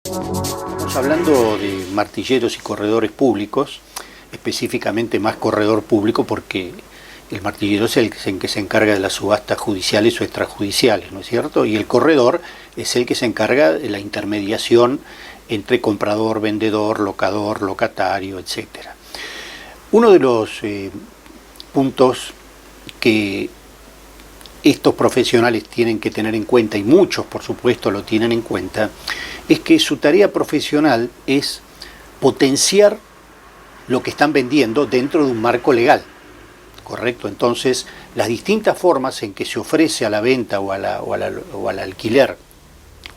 Estamos hablando de martilleros y corredores públicos, específicamente más corredor público porque el martillero es el que se encarga de las subastas judiciales o extrajudiciales, ¿no es cierto? Y el corredor es el que se encarga de la intermediación entre comprador, vendedor, locador, locatario, etc. Uno de los puntos que estos profesionales tienen que tener en cuenta, y muchos por supuesto lo tienen en cuenta, es que su tarea profesional es potenciar lo que están vendiendo dentro de un marco legal, ¿correcto? Entonces, las distintas formas en que se ofrece a la venta o al alquiler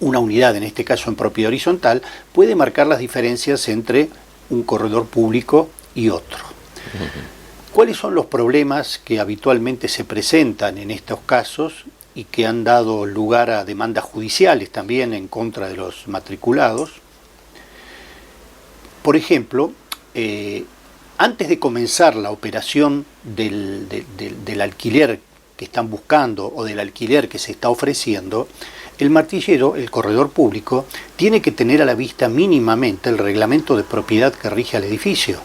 una unidad, en este caso en propiedad horizontal, puede marcar las diferencias entre un corredor público y otro. ¿Cuáles son los problemas que habitualmente se presentan en estos casos y que han dado lugar a demandas judiciales también en contra de los matriculados? Por ejemplo, antes de comenzar la operación del alquiler que están buscando o del alquiler que se está ofreciendo, el martillero, el corredor público, tiene que tener a la vista mínimamente el reglamento de propiedad que rige al edificio.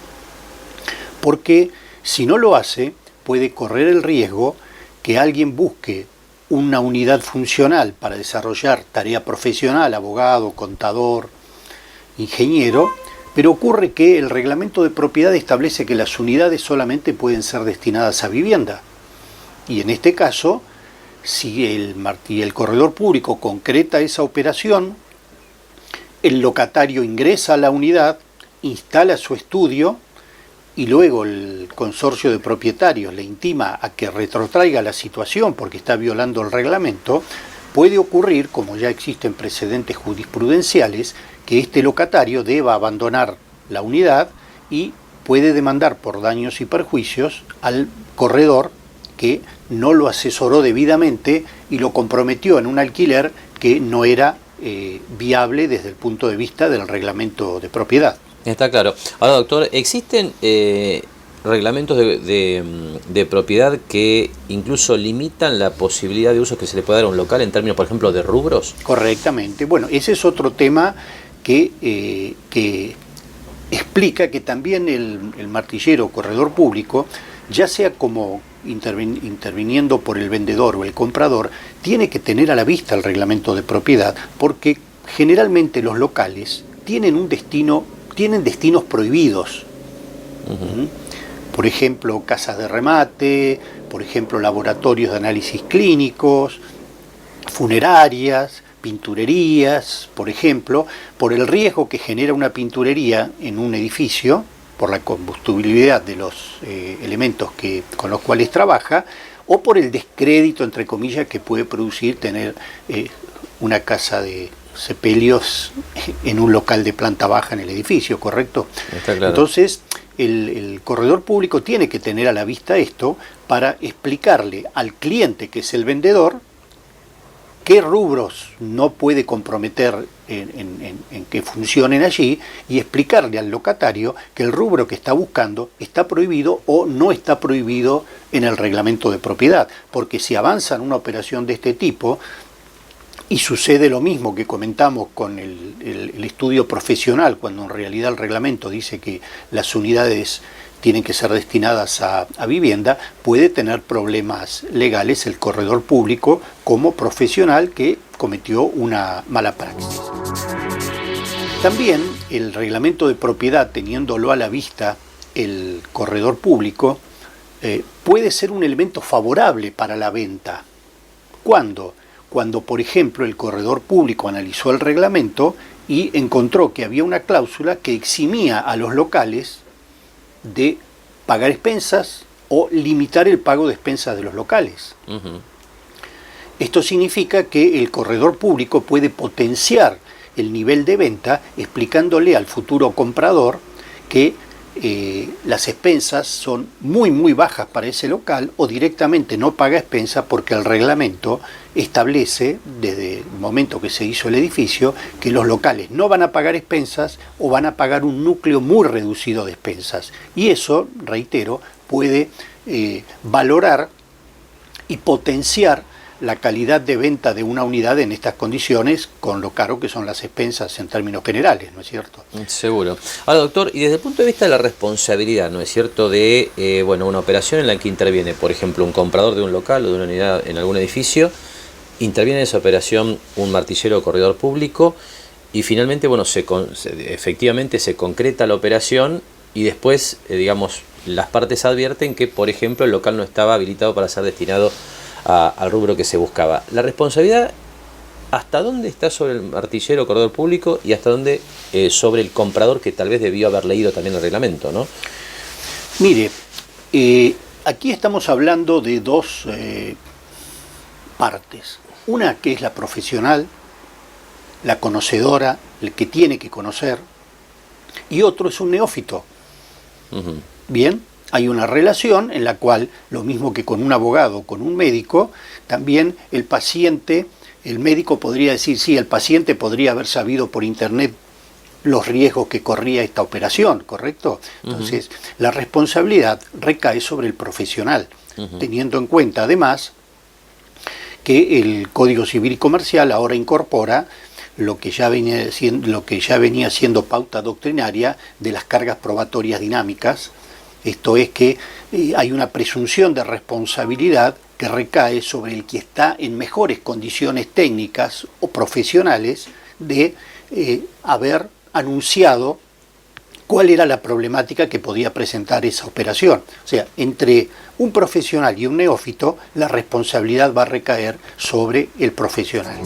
Porque si no lo hace, puede correr el riesgo que alguien busque una unidad funcional para desarrollar tarea profesional, abogado, contador, ingeniero, pero ocurre que el reglamento de propiedad establece que las unidades solamente pueden ser destinadas a vivienda. Y en este caso, si el corredor público concreta esa operación, el locatario ingresa a la unidad, instala su estudio y luego el consorcio de propietarios le intima a que retrotraiga la situación porque está violando el reglamento, puede ocurrir, como ya existen precedentes jurisprudenciales, que este locatario deba abandonar la unidad y puede demandar por daños y perjuicios al corredor que no lo asesoró debidamente y lo comprometió en un alquiler que no era viable desde el punto de vista del reglamento de propiedad. Está claro. Ahora, doctor, ¿existen reglamentos de propiedad que incluso limitan la posibilidad de uso que se le puede dar a un local en términos, por ejemplo, de rubros? Correctamente. Bueno, ese es otro tema que explica que también el martillero corredor público, ya sea como interviniendo por el vendedor o el comprador, tiene que tener a la vista el reglamento de propiedad, porque generalmente los locales tienen destinos prohibidos. Por ejemplo, casas de remate, por ejemplo, laboratorios de análisis clínicos, funerarias, pinturerías, por ejemplo, por el riesgo que genera una pinturería en un edificio, por la combustibilidad de los elementos con los cuales trabaja, o por el descrédito, entre comillas, que puede producir tener una casa de sepelios en un local de planta baja en el edificio, ¿correcto? Está claro. Entonces, el corredor público tiene que tener a la vista esto para explicarle al cliente, que es el vendedor, qué rubros no puede comprometer en que funcionen allí, y explicarle al locatario que el rubro que está buscando está prohibido o no está prohibido en el reglamento de propiedad, porque si avanzan una operación de este tipo y sucede lo mismo que comentamos con el estudio profesional, cuando en realidad el reglamento dice que las unidades tienen que ser destinadas a vivienda, puede tener problemas legales el corredor público como profesional que cometió una mala praxis. También el reglamento de propiedad, teniéndolo a la vista el corredor público, puede ser un elemento favorable para la venta. ¿Cuándo? Cuando, por ejemplo, el corredor público analizó el reglamento y encontró que había una cláusula que eximía a los locales de pagar expensas o limitar el pago de expensas de los locales. Esto significa que el corredor público puede potenciar el nivel de venta explicándole al futuro comprador que las expensas son muy bajas para ese local, o directamente no paga expensas porque el reglamento establece, desde el momento que se hizo el edificio, que los locales no van a pagar expensas o van a pagar un núcleo muy reducido de expensas. Y eso, reitero, puede valorar y potenciar la calidad de venta de una unidad en estas condiciones, con lo caro que son las expensas en términos generales, ¿no es cierto? Seguro. Ahora, doctor, y desde el punto de vista de la responsabilidad, ¿no es cierto?, de una operación en la que interviene, por ejemplo, un comprador de un local o de una unidad en algún edificio, interviene en esa operación un martillero o corredor público, y finalmente, efectivamente se concreta la operación y después, digamos, las partes advierten que, por ejemplo, el local no estaba habilitado para ser destinado al rubro que se buscaba. La responsabilidad, ¿hasta dónde está sobre el martillero o corredor público y hasta dónde sobre el comprador, que tal vez debió haber leído también el reglamento, ¿no? Mire, aquí estamos hablando de dos partes. Una que es la profesional, la conocedora, el que tiene que conocer, y otro es un neófito. Uh-huh. Bien, hay una relación en la cual, lo mismo que con un abogado, con un médico, también el paciente, el médico podría decir, sí, el paciente podría haber sabido por internet los riesgos que corría esta operación, ¿correcto? Entonces, la responsabilidad recae sobre el profesional, teniendo en cuenta además que el Código Civil y Comercial ahora incorpora lo que ya venía siendo pauta doctrinaria de las cargas probatorias dinámicas. Esto es que hay una presunción de responsabilidad que recae sobre el que está en mejores condiciones técnicas o profesionales de haber anunciado cuál era la problemática que podía presentar esa operación. O sea, entre un profesional y un neófito, la responsabilidad va a recaer sobre el profesional.